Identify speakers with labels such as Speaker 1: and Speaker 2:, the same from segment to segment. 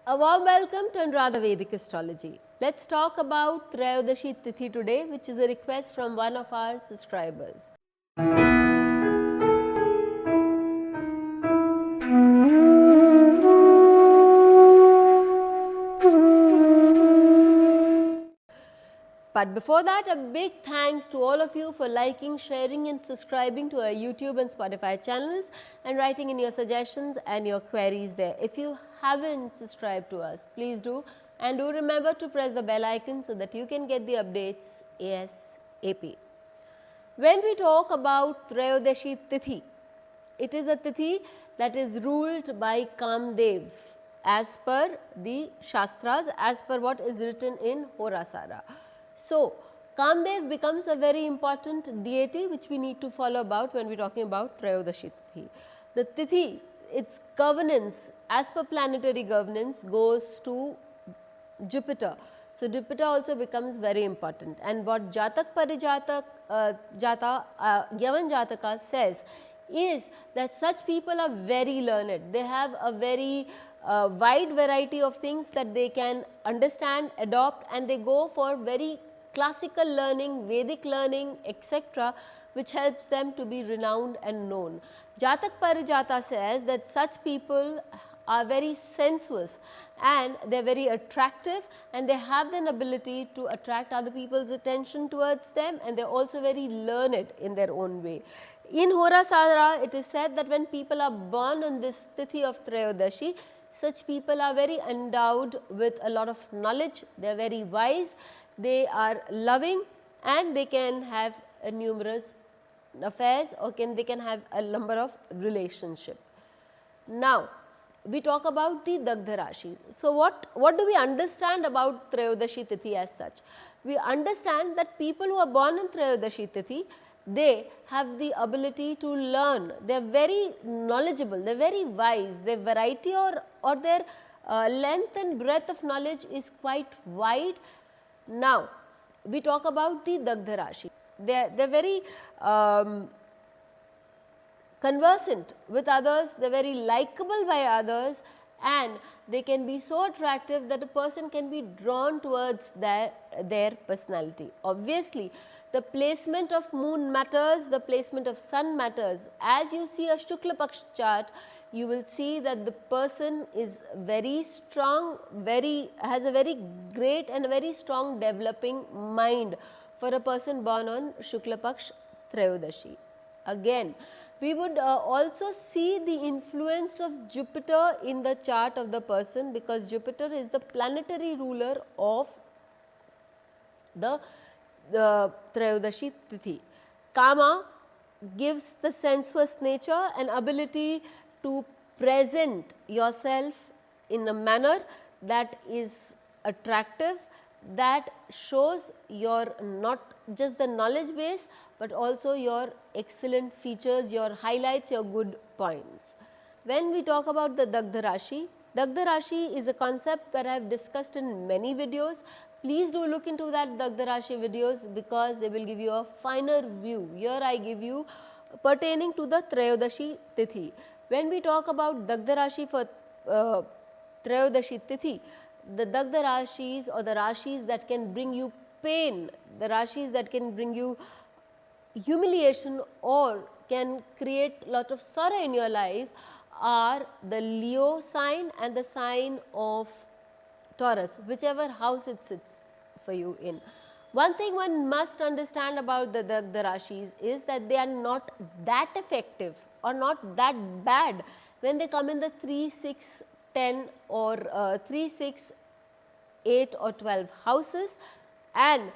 Speaker 1: A warm welcome to Anuradha Vedic Astrology. Let's talk about Trayodashi Tithi today, which is a request from one of our subscribers. But before that, a big thanks to all of you for liking, sharing and subscribing to our YouTube and Spotify channels and writing in your suggestions and your queries there. If you haven't subscribed to us, please do, and do remember to press the bell icon so that you can get the updates ASAP. When we talk about Trayodashi Tithi, it is a Tithi that is ruled by Kamdev as per the Shastras, as per what is written in Horasara. So, Kamdev becomes a very important deity which we need to follow about when we are talking about Trayodashi Tithi. The Tithi, its governance as per planetary governance goes to Jupiter. So, Jupiter also becomes very important, and what Jatak Parijatak Yavan Jataka says is that such people are very learned. They have a very wide variety of things that they can understand, adopt, and they go for very classical learning, Vedic learning, etc., which helps them to be renowned and known. Jatak Parijata says that such people are very sensuous and they are very attractive, and they have an ability to attract other people's attention towards them, and they are also very learned in their own way. In Horasara, it is said that when people are born on this Tithi of Trayodashi, such people are very endowed with a lot of knowledge, they are very wise, they are loving, and they can have numerous affairs, or they can have a number of relationships. Now, we talk about the Dagdar Rashis. So, what do we understand about Trayodashi Tithi as such? We understand that people who are born on Trayodashi Tithi, they have the ability to learn, they are very knowledgeable, they are very wise, their variety or their length and breadth of knowledge is quite wide. Now, we talk about the Dagdar Rashi. They are very conversant with others, they are very likable by others, and they can be so attractive that a person can be drawn towards their personality. Obviously, the placement of moon matters, the placement of sun matters. As you see a Shukla Paksh chart, you will see that the person is very strong, has a very great and a very strong developing mind for a person born on Shukla Paksh Trayodashi. Again, we would also see the influence of Jupiter in the chart of the person, because Jupiter is the planetary ruler of the Trayodashi Tithi. Kama gives the sensuous nature and ability to present yourself in a manner that is attractive, that shows your not just the knowledge base, but also your excellent features, your highlights, your good points. When we talk about the Dagdar Rashi is a concept that I have discussed in many videos. Please do look into that Dagdar Rashi videos, because they will give you a finer view. Here I give you pertaining to the Trayodashi Tithi. When we talk about Dagdar Rashi for Trayodashi Tithi, the Dagdar Rashis, or the Rashis that can bring you pain, the Rashis that can bring you humiliation or can create lot of sorrow in your life, are the Leo sign and the sign of Taurus, whichever house it sits for you in. One thing one must understand about the Dagdar Rashis is that they are not that effective or not that bad when they come in the 3, 6, 10 or 3, 6, 8 or 12 houses, and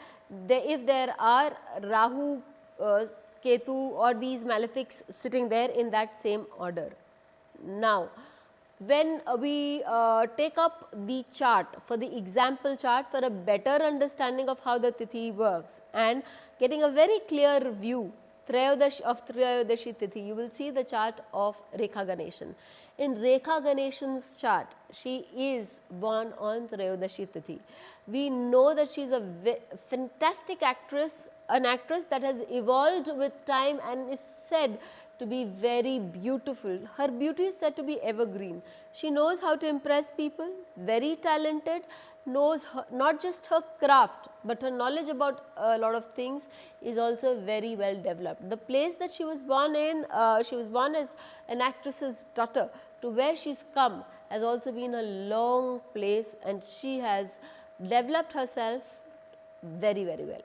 Speaker 1: if there are Rahu, Ketu or these malefics sitting there in that same order. Now, when we take up the chart for the example chart for a better understanding of how the Tithi works and getting a very clear view of Trayodashi Tithi, you will see the chart of Rekha Ganeshan. In Rekha Ganeshan's chart, she is born on Trayodashi Tithi. We know that she is a fantastic actress, an actress that has evolved with time and is said to be very beautiful. Her beauty is said to be evergreen. She knows how to impress people, very talented, knows not just her craft, but her knowledge about a lot of things is also very well developed. The place that she was born in, she was born as an actress's daughter, to where she's come has also been a long place, and she has developed herself very, very well.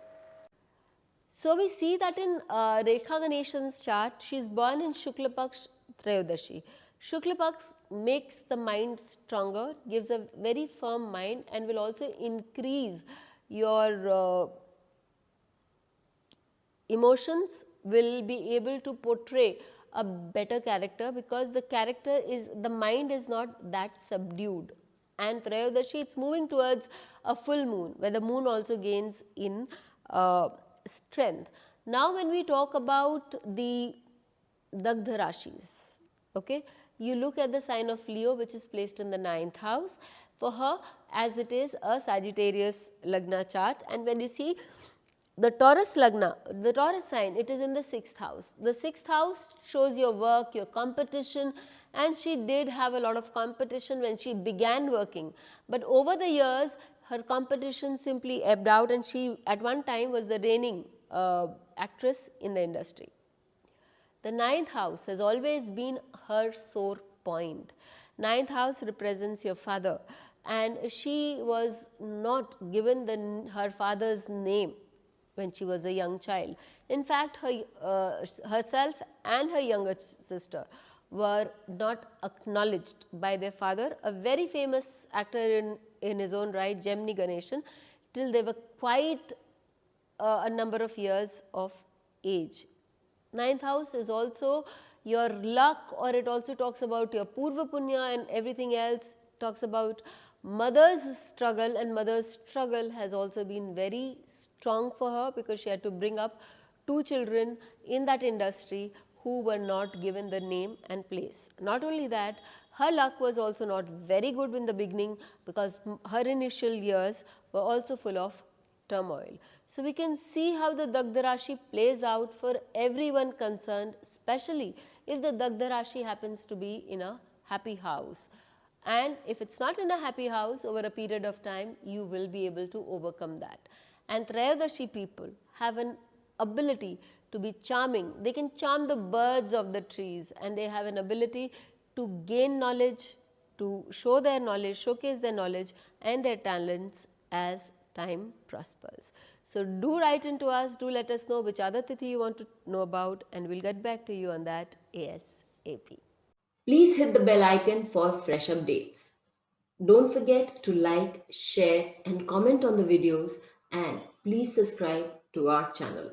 Speaker 1: So, we see that in Rekha Ganeshan's chart, she is born in Shukla Paksh Trayodashi. Shukla Paksh makes the mind stronger, gives a very firm mind, and will also increase your emotions, will be able to portray a better character, because the mind is not that subdued. And Trayodashi, it's moving towards a full moon, where the moon also gains in strength. Now, when we talk about the Dagdar Rashis, okay, you look at the sign of Leo, which is placed in the 9th house for her, as it is a Sagittarius Lagna chart. And when you see the Taurus Lagna, the Taurus sign, it is in the 6th house. The 6th house shows your work, your competition, and she did have a lot of competition when she began working. But over the years, her competition simply ebbed out, and she at one time was the reigning actress in the industry. The 9th house has always been her sore point. 9th house represents your father, and she was not given her father's name when she was a young child. In fact, herself and her younger sister were not acknowledged by their father, a very famous actor in his own right, Gemini Ganeshan, till they were quite a number of years of age. 9th house is also your luck, or it also talks about your Purva Punya and everything else. Talks about mother's struggle, and mother's struggle has also been very strong for her, because she had to bring up 2 children in that industry who were not given the name and place. Not only that, her luck was also not very good in the beginning, because her initial years were also full of turmoil. So, we can see how the Dagdar Rashi plays out for everyone concerned, especially if the Dagdar Rashi happens to be in a happy house. And if it's not in a happy house, over a period of time, you will be able to overcome that. And Trayodashi people have an ability to be charming. They can charm the birds of the trees, and they have an ability to gain knowledge, to show their knowledge, showcase their knowledge and their talents as time prospers. So, do write into us, do let us know which other Tithi you want to know about, and we'll get back to you on that ASAP.
Speaker 2: Please hit the bell icon for fresh updates. Don't forget to like, share and comment on the videos, and please subscribe to our channel.